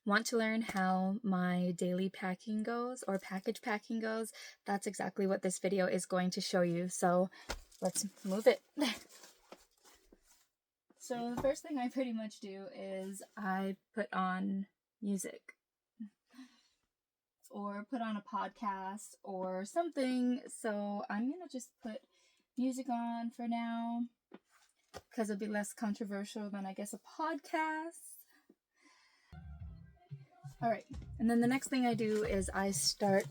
want to learn how my daily packing goes or package packing goes, that's exactly what this video is going to show you. So let's move it. So the first thing I pretty much do is I put on music or put on a podcast or something. So I'm gonna just put music on for now because it'll be less controversial than, I guess, a podcast. All right, and then the next thing I do is I start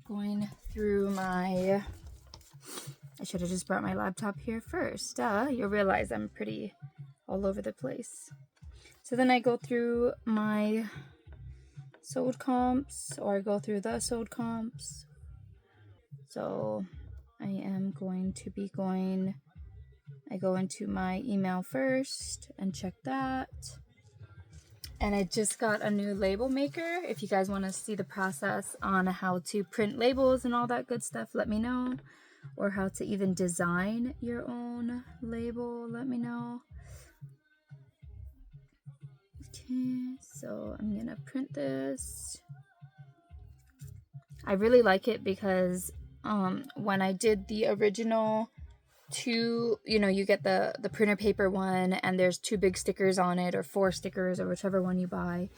going through my, I should have just brought my laptop here first. You'll realize I'm pretty all over the place. So then I go through my sold comps, or I go through the sold comps. So I am going to be going, I go into my email first and check that. And I just got a new label maker. If you guys want to see the process on how to print labels and all that good stuff, let me know. Or how to even design your own label, let me know. Okay, so I'm gonna print this. I really like it because when I did the original two, you get the printer paper one and there's 2 big stickers on it, or 4 stickers, or whichever one you buy.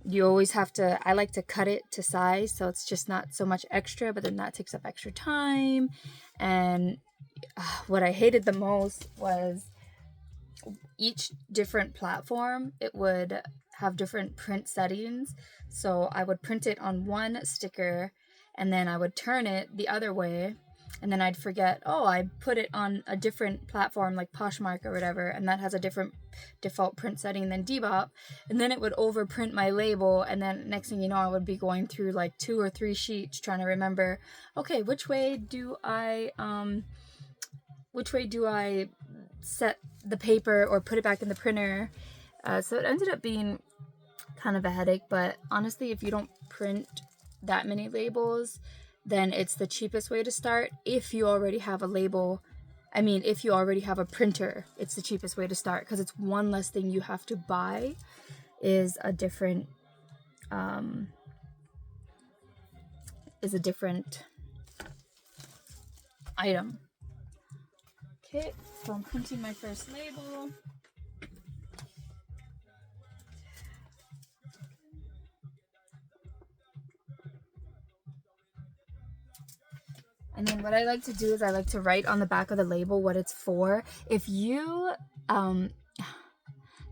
You always have to, I like to cut it to size so it's just not so much extra, but then that takes up extra time. And what I hated the most was each different platform, it would have different print settings. So I would print it on one sticker and then I would turn it the other way, and then I'd forget, oh, I put it on a different platform like Poshmark or whatever, and that has a different default print setting than Depop, and then it would overprint my label, and then next thing you know, I would be going through like 2 or 3 sheets trying to remember, okay, which way do I set the paper or put it back in the printer. So it ended up being kind of a headache, but honestly, if you don't print that many labels, then it's the cheapest way to start. If you already have a label, if you already have a printer, it's the cheapest way to start because it's one less thing you have to buy, is a different item. Okay, so I'm printing my first label. And then what I like to do is I like to write on the back of the label what it's for. If you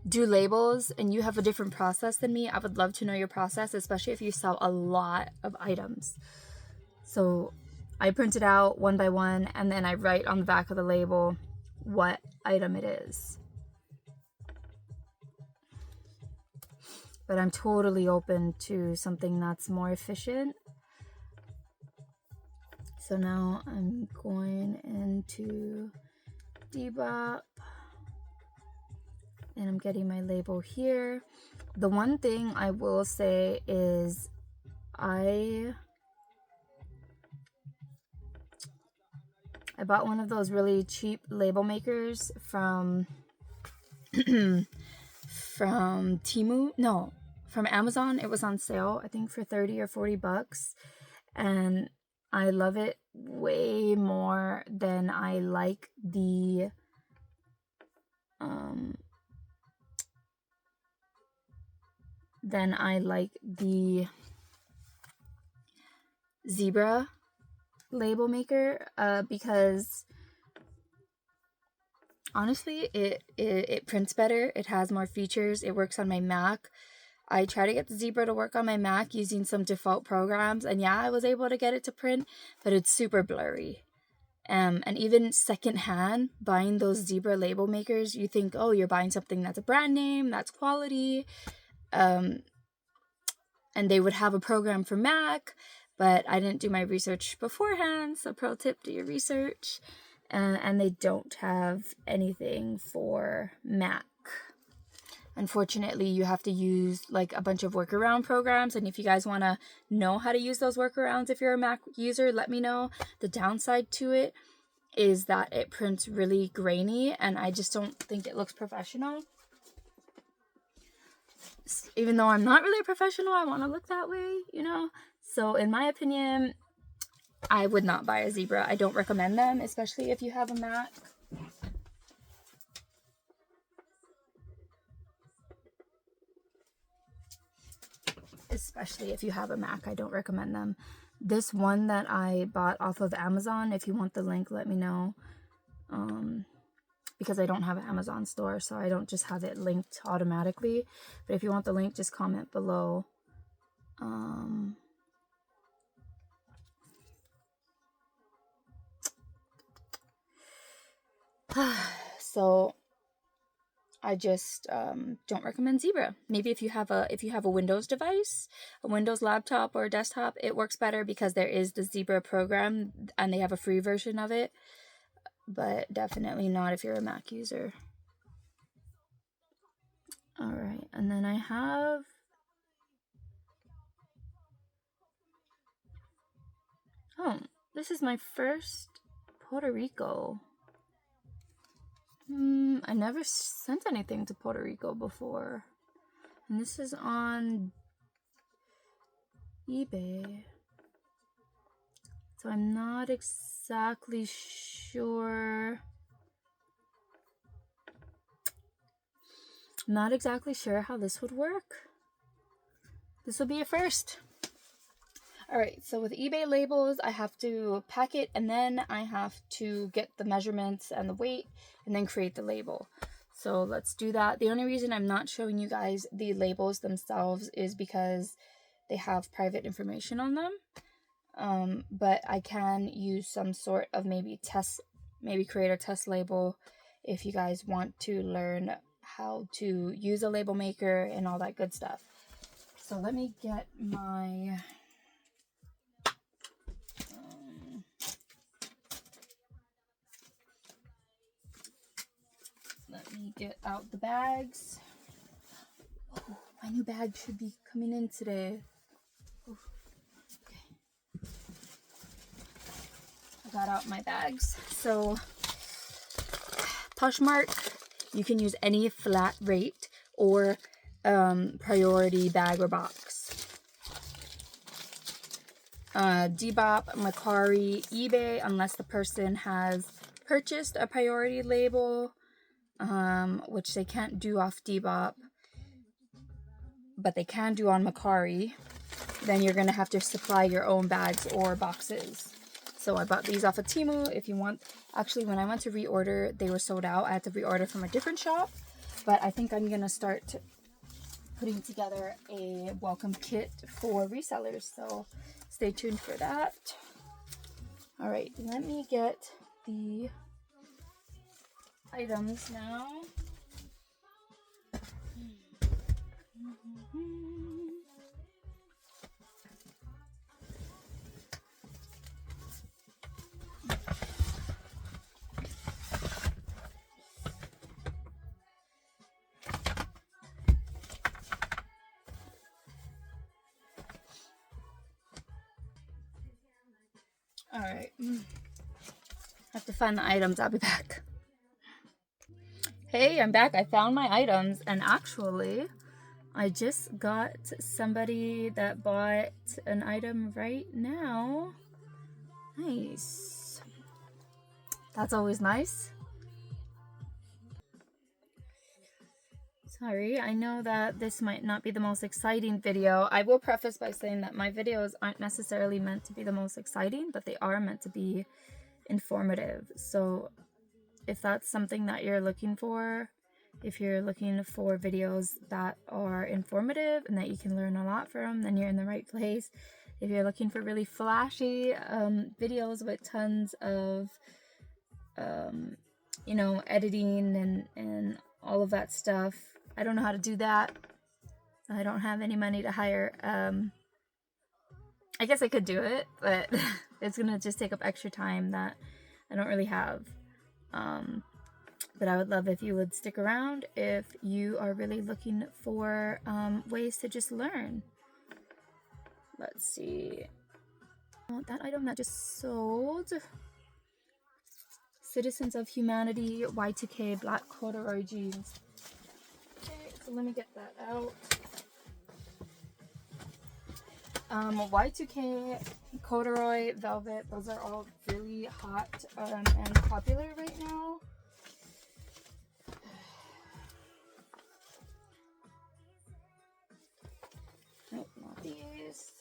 do labels and you have a different process than me, I would love to know your process, especially if you sell a lot of items. So I print it out one by one and then I write on the back of the label what item it is. But I'm totally open to something that's more efficient. So now I'm going into Depop and I'm getting my label here. The one thing I will say is I bought one of those really cheap label makers from from Amazon. It was on sale, I think for 30 or 40 bucks. And I love it way more than I like the Zebra label maker, because honestly it prints better, it has more features, it works on my Mac. I try to get the Zebra to work on my Mac using some default programs, and yeah, I was able to get it to print, but it's super blurry. And even secondhand, buying those Zebra label makers, you think, oh, you're buying something that's a brand name, that's quality, and they would have a program for Mac, but I didn't do my research beforehand, so pro tip, do your research. And they don't have anything for Mac. Unfortunately, you have to use like a bunch of workaround programs, and if you guys want to know how to use those workarounds, if you're a Mac user, let me know. The downside to it is that it prints really grainy, and I just don't think it looks professional. even though I'm not really a professional, I want to look that way, you know? So in my opinion, I would not buy a zebra. I don't recommend them, especially if you have a Mac. Especially if you have a Mac, I don't recommend them. This one that I bought off of Amazon, if you want the link, let me know. Because I don't have an Amazon store, so I don't just have it linked automatically. But if you want the link, just comment below. So I just don't recommend Zebra. Maybe if you have a Windows device, a Windows laptop or a desktop, it works better because there is the Zebra program and they have a free version of it. But definitely not if you're a Mac user. All right, and then I have this is my first Puerto Rico. I never sent anything to Puerto Rico before. And this is on eBay. So I'm not exactly sure. Not exactly sure how this would work. This will be a first. Alright, so with eBay labels, I have to pack it and then I have to get the measurements and the weight and then create the label. So let's do that. The only reason I'm not showing you guys the labels themselves is because they have private information on them. But I can use some sort of maybe create a test label if you guys want to learn how to use a label maker and all that good stuff. So let me get my let me get out the bags. Oh, my new bag should be coming in today. Oh, okay. I got out my bags. So Poshmark, you can use any flat rate or priority bag or box. Depop, Mercari, eBay, unless the person has purchased a priority label, which they can't do off Depop, but they can do on Mercari, then you're going to have to supply your own bags or boxes. So I bought these off of Temu. If you want, actually when I went to reorder, they were sold out. I had to reorder from a different shop, but I think I'm going to start putting together a welcome kit for resellers. So stay tuned for that. All right, let me get the items now. All right, I have to find the items. I'll be back. Hey, I'm back. I found my items, and actually I just got somebody that bought an item right now. Nice. That's always nice. Sorry, I know that this might not be the most exciting video. I will preface by saying that my videos aren't necessarily meant to be the most exciting, but they are meant to be informative. So if that's something that you're looking for, if you're looking for videos that are informative and that you can learn a lot from, then you're in the right place. If you're looking for really flashy videos with tons of you know, editing and all of that stuff, I don't know how to do that. I don't have any money to hire. I guess I could do it, but it's gonna just take up extra time that I don't really have. But I would love if you would stick around if you are really looking for ways to just learn. Let's see. That item that just sold. Citizens of Humanity Y2K black corduroy jeans. Okay, So let me get that out. Y2K, corduroy, velvet, those are all really hot and popular right now. Nope, not these.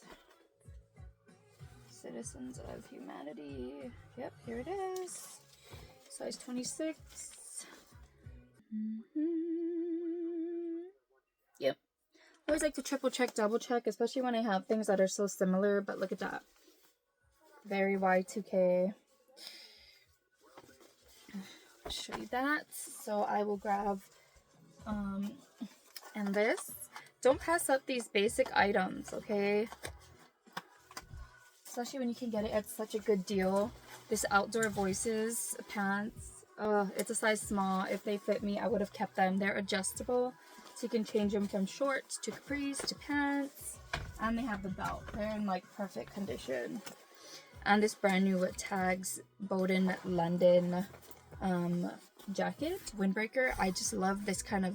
Citizens of Humanity. Yep, here it is. Size 26. Yep. I always like to triple check, double check, especially when I have things that are so similar, but look at that. Very Y2K. I'll show you that. So I will grab, and this. Don't pass up these basic items, okay? Especially when you can get it at such a good deal. This Outdoor Voices pants. It's a size small. If they fit me, I would have kept them. They're adjustable, so you can change them from shorts to capris to pants. And they have the belt. They're in like perfect condition. And this brand new with tags Bowden London jacket, windbreaker. I just love this kind of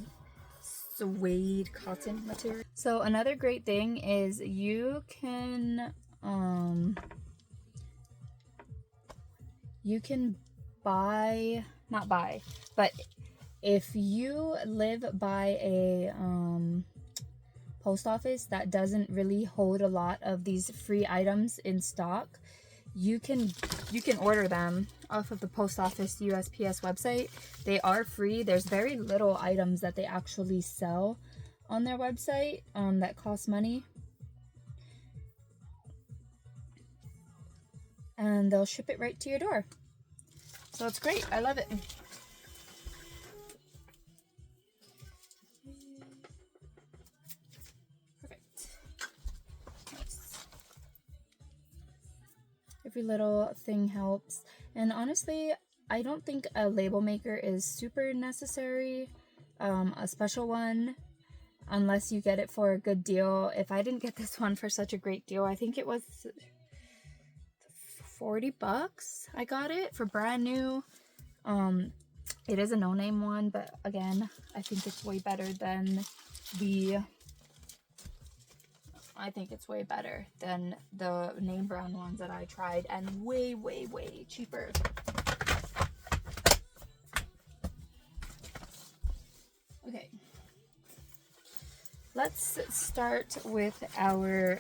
suede cotton material. So another great thing is you can not buy, but if you live by a post office that doesn't really hold a lot of these free items in stock, you can order them off of the post office USPS website. They are free. There's very little items that they actually sell on their website that cost money, and they'll ship it right to your door. So it's great. I love it. Perfect. Nice. Every little thing helps. And honestly, I don't think a label maker is super necessary. A special one, unless you get it for a good deal. If I didn't get this one for such a great deal, I think it was $40. I got it for brand new. It is a no-name one, but again, I think it's way better than the name brand ones that I tried, and way cheaper. Okay, let's start with our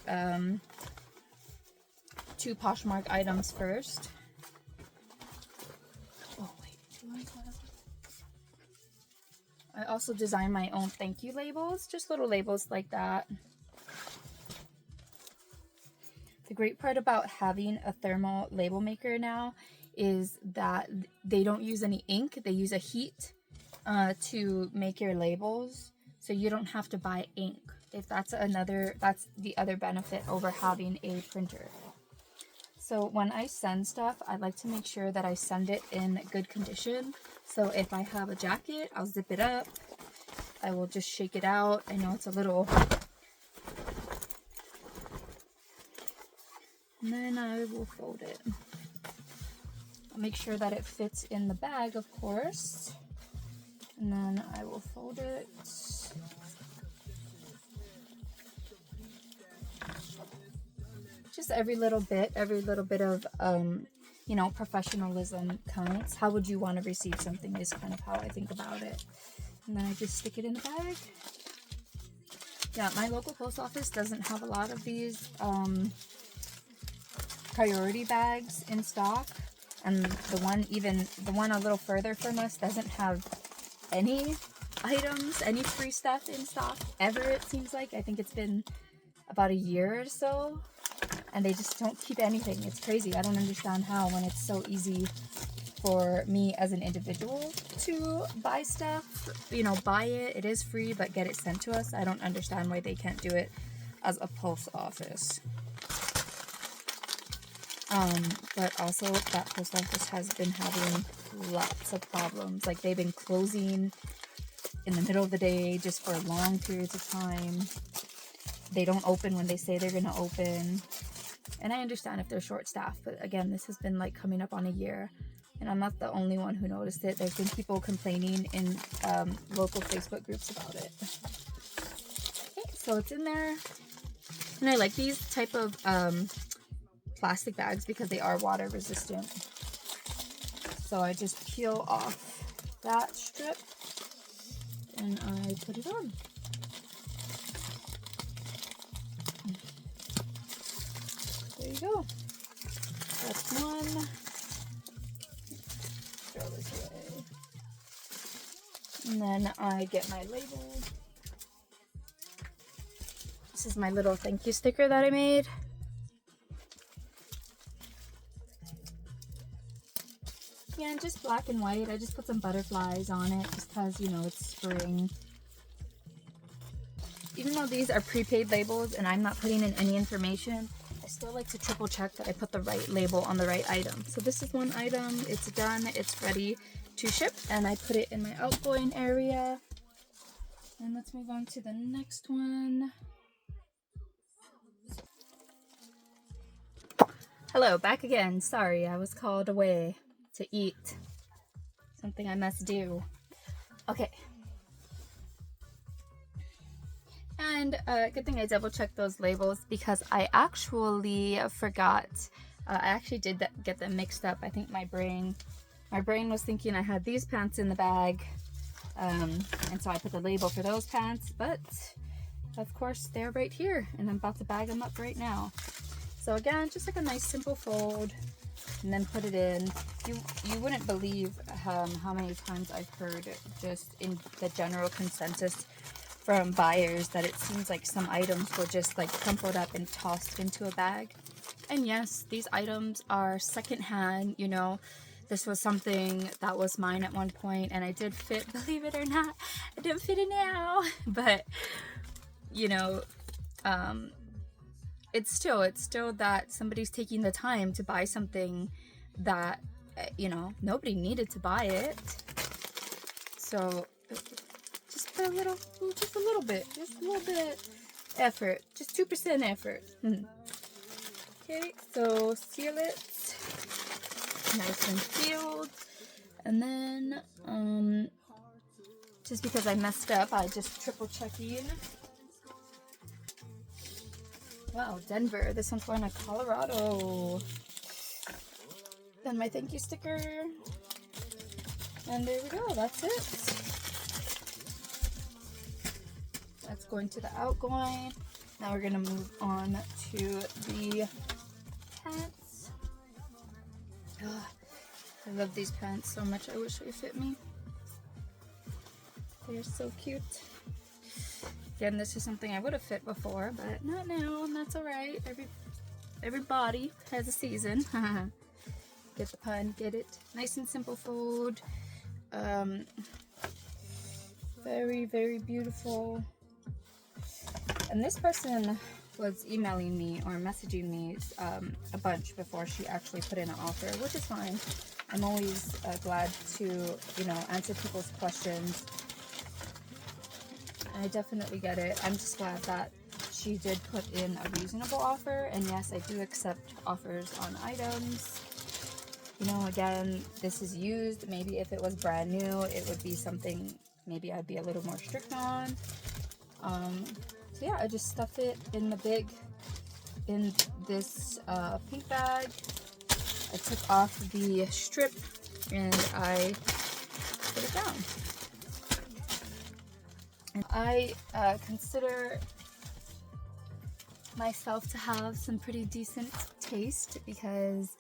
2 Poshmark items first. Oh wait, I also designed my own thank you labels, just little labels like that. The great part about having a thermal label maker now is that they don't use any ink. They use a heat to make your labels, so you don't have to buy ink. If that's the other benefit over having a printer. So when I send stuff, I like to make sure that I send it in good condition. So if I have a jacket, I'll zip it up. I will just shake it out. I know it's a little... And then I will fold it. I'll make sure that it fits in the bag, of course. And then I will fold it. Just every little bit of, you know, professionalism counts. How would you want to receive something is kind of how I think about it. And then I just stick it in the bag. Yeah, my local post office doesn't have a lot of these priority bags in stock. And the one a little further from us doesn't have any items, any free stuff in stock ever, it seems like. I think it's been about a year or so. And they just don't keep anything. It's crazy. I don't understand how, when it's so easy for me as an individual to buy stuff, you know, buy it. It is free, but get it sent to us. I don't understand why they can't do it as a post office. But also that post office has been having lots of problems. Like, they've been closing in the middle of the day just for long periods of time. They don't open when they say they're going to open. And I understand if they're short-staffed, but again, this has been like coming up on a year, and I'm not the only one who noticed it. There's been people complaining in local Facebook groups about it. So it's in there. And I like these type of plastic bags because they are water resistant. So I just peel off that strip and I put it on. There you go. That's one. Throw this away. And then I get my label. This is my little thank you sticker that I made. Yeah, just black and white. I just put some butterflies on it just because, you know, it's spring. Even though these are prepaid labels and I'm not putting in any information, I still like to triple check that I put the right label on the right item. So this is one item. It's done. It's ready to ship. And I put it in my outgoing area. And let's move on to the next one. Hello, back again. Sorry, I was called away to eat. Something I must do. Okay. And good thing I double checked those labels because I actually forgot. I actually did get them mixed up. I think my brain was thinking I had these pants in the bag. And so I put the label for those pants, but of course they're right here and I'm about to bag them up right now. So again, just like a nice simple fold and then put it in. You wouldn't believe how many times I've heard just in the general consensus from buyers that it seems like some items were just like crumpled up and tossed into a bag. And yes, these items are secondhand, you know. This was something that was mine at one point and I did fit, believe it or not, I didn't fit it now. But, you know, it's still that somebody's taking the time to buy something that, you know, nobody needed to buy it. So just put a little bit effort, just 2% effort. Okay, so seal it nice and sealed. And then just because I messed up, I just triple checking. Wow, Denver. This one's going to Colorado. Then my thank you sticker. And there we go. That's it. That's going to the outgoing. Now we're going to move on to the pants. Oh, I love these pants so much. I wish they fit me. They're so cute. Again, this is something I would have fit before, but not now, and that's alright. Every body has a season. Get the pun, get it. Nice and simple fold. Very, very beautiful. And this person was emailing me or messaging me a bunch before she actually put in an offer, which is fine. I'm always glad to, you know, answer people's questions. I definitely get it. I'm just glad that she did put in a reasonable offer. And yes, I do accept offers on items. You know, again, this is used. Maybe if it was brand new, it would be something maybe I'd be a little more strict on. So yeah, I just stuff it in this pink bag. I took off the strip and I put it down. And I consider myself to have some pretty decent taste because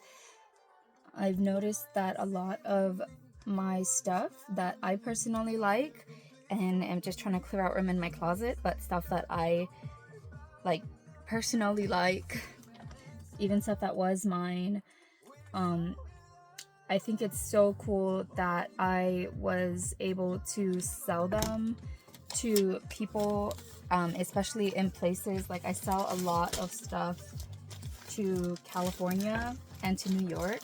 I've noticed that a lot of my stuff that I personally like, and I'm just trying to clear out room in my closet, but stuff that I like personally like, even stuff that was mine, I think it's so cool that I was able to sell them to people, especially in places like I sell a lot of stuff to California and to New York,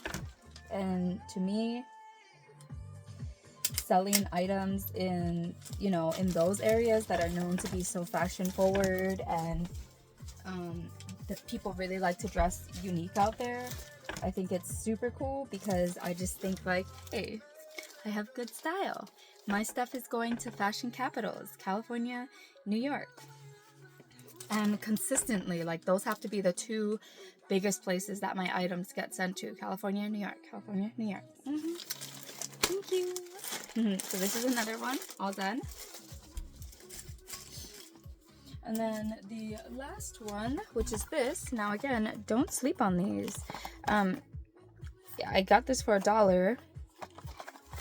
and to me, selling items in, you know, in those areas that are known to be so fashion forward and that people really like to dress unique out there, I think it's super cool because I just think like, hey, I have good style. My stuff is going to fashion capitals, California, New York. and consistently. Like, those have to be the two biggest places that my items get sent to: California and New York. California, New York. Thank you. So this is another one, all done. And then the last one, which is this. Now again, don't sleep on these. Yeah, I got this for $1,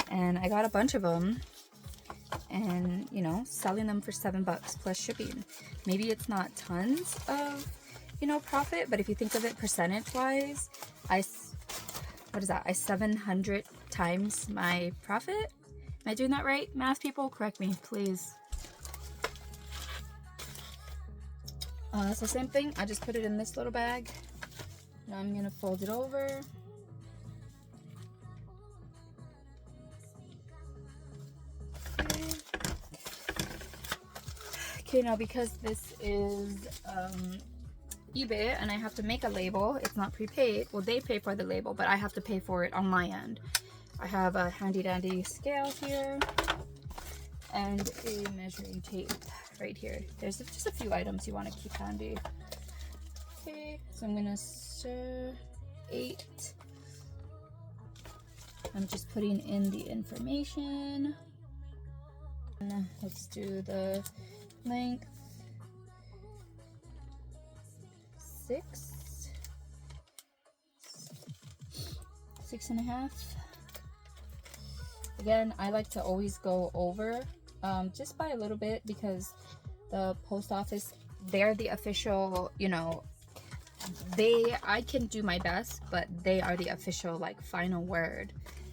and I got a bunch of them, and you know, selling them for $7 plus shipping. Maybe it's not tons of, you know, profit, but if you think of it percentage wise, what is that? I 700 times my profit. Am I doing that right? Math people, correct me, please. So same thing, I just put it in this little bag. Now I'm gonna fold it over. Okay, now because this is eBay and I have to make a label, it's not prepaid. Well, they pay for the label, but I have to pay for it on my end. I have a handy dandy scale here and a measuring tape right here. There's just a few items you want to keep handy. Okay, so I'm gonna stir 8. I'm just putting in the information. And let's do the length. 6.5. Again, I like to always go over just by a little bit, because the post office, they're the official, you know, I can do my best, but they are the official, like, final word,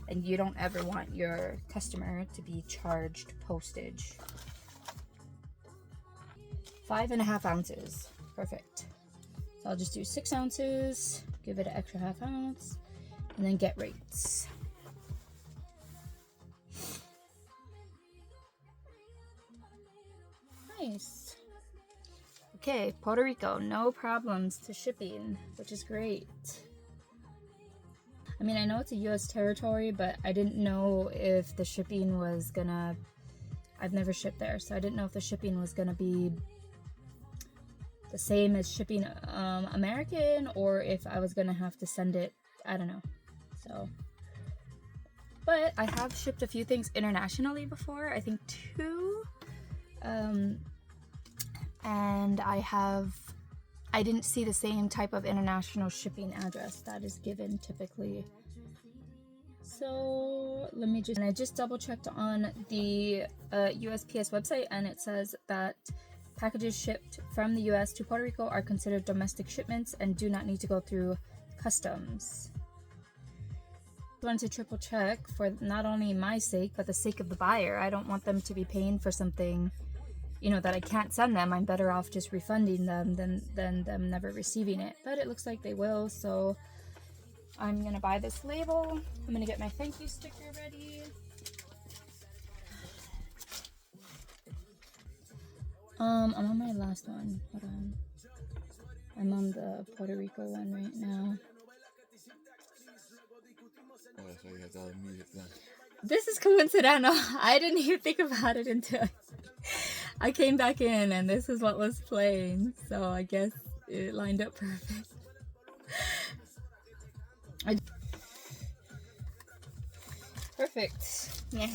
and you don't ever want your customer to be charged postage. 5.5 ounces, perfect. So I'll just do 6 ounces, give it an extra ½ ounce, and then get rates. Nice. Okay, Puerto Rico, no problems to shipping, which is great. I mean, I know it's a US territory, but I didn't know if the shipping was gonna, I've never shipped there, so I didn't know if the shipping was gonna be the same as shipping American, or if I was gonna have to send it, I don't know. So, but I have shipped a few things internationally before, I think 2. And I didn't see the same type of international shipping address that is given typically. So let me just, and I just double checked on the USPS website, and it says that packages shipped from the US to Puerto Rico are considered domestic shipments and do not need to go through customs. I wanted to triple check for not only my sake, but the sake of the buyer. I don't want them to be paying for something, you know, that I can't send them. I'm better off just refunding them than them never receiving it. But it looks like they will, so I'm gonna buy this label. I'm gonna get my thank you sticker ready. I'm on my last one. Hold on. I'm on the Puerto Rico one right now. Oh, so you have all the music done. This is coincidental. I didn't even think about it until I came back in and this is what was playing. So I guess it lined up perfect. Perfect. Yeah.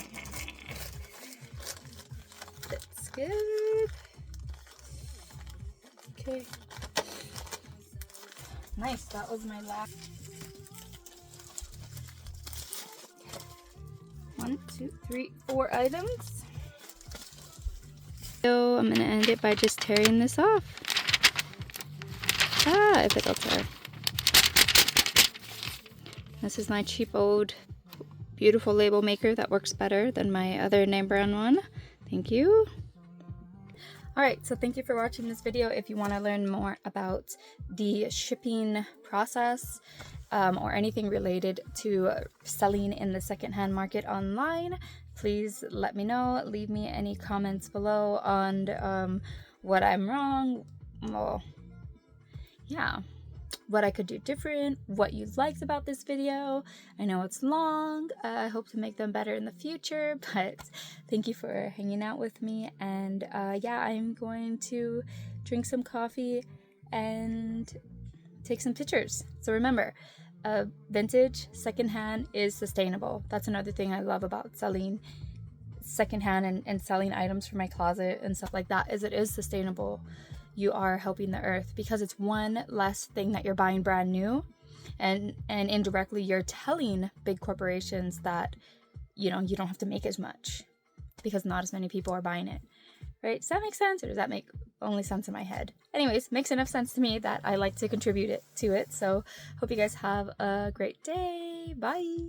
That's good. Okay. Nice. That was my last. 1, 2, 3, 4 items. So I'm gonna end it by just tearing this off. If it'll tear. This is my cheap old beautiful label maker that works better than my other name brand one. Thank you. Alright, so thank you for watching this video. If you want to learn more about the shipping process or anything related to selling in the secondhand market online, please let me know. Leave me any comments below on what I'm wrong. Well, yeah, what I could do different, what you liked about this video. I know it's long. I hope to make them better in the future, but thank you for hanging out with me. And yeah, I'm going to drink some coffee, and take some pictures. So remember, vintage secondhand is sustainable. That's another thing I love about selling secondhand and selling items for my closet and stuff like that, is it is sustainable. You are helping the earth because it's one less thing that you're buying brand new, and indirectly you're telling big corporations that you don't have to make as much because not as many people are buying it. Right? Does that make sense, or does that make only sense in my head? Anyways, makes enough sense to me that I like to contribute it to it. So hope you guys have a great day. Bye.